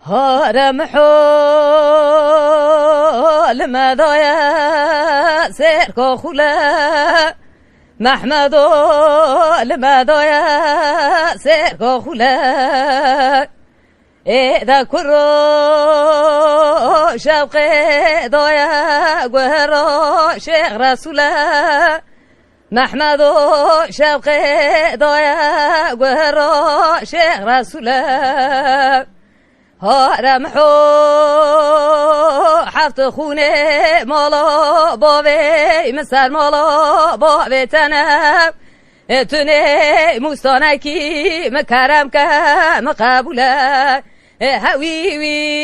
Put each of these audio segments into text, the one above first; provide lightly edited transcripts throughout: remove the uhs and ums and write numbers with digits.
هارم حول مدايا سيركو خلا محمد المدايا سيركو خلا إذا كرو شوق دايا قهر شيخ رسولا محمد شوق دايا قهر شيخ رسولا هارم حو حفت خونه مالا باوی مسر مالا باوی تنم تونه مستانکی مکرم که مقبوله هوی وی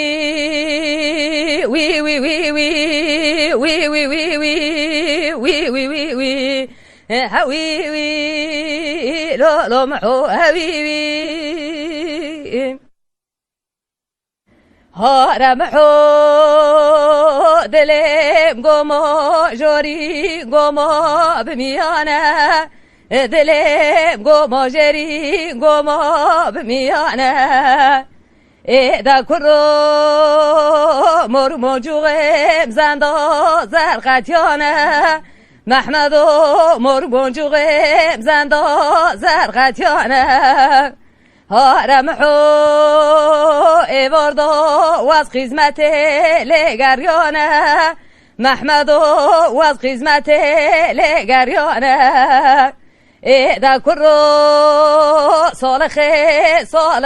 وی وی وی وی وی وی وی وی وی وی وی هوی وی لو محو هوی وی هارم حو دلم گما جاری گما بمیانه دلم گما جاری گما بمیانه ایدا کرو مرمو جوغم زندا زرقتیانه محمد مرمو جوغم زندا زرقتیانه هارم حو ایواردا واز خدمت لگریانه محمد واز خدمت لگریانه ایدا کرو صالح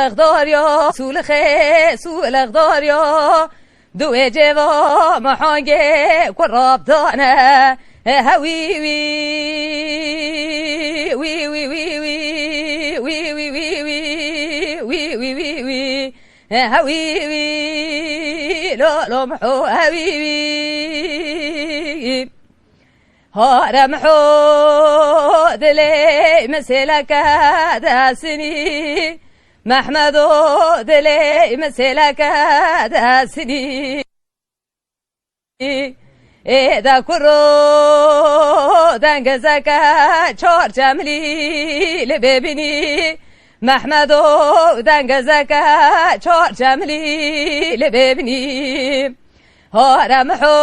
داریا سولخ داریا دو جوا محانگه کراب دانه هوی وی وی وی وی وی وی وی وی وی وی وی هوي وي لو محو هوي وي هارم حو دلي مسلك داسني محمد دلي مسلك داسني إذا كرو دنگزك چار جملي لببني محمد دنگزك چار جملي لببني هارم حو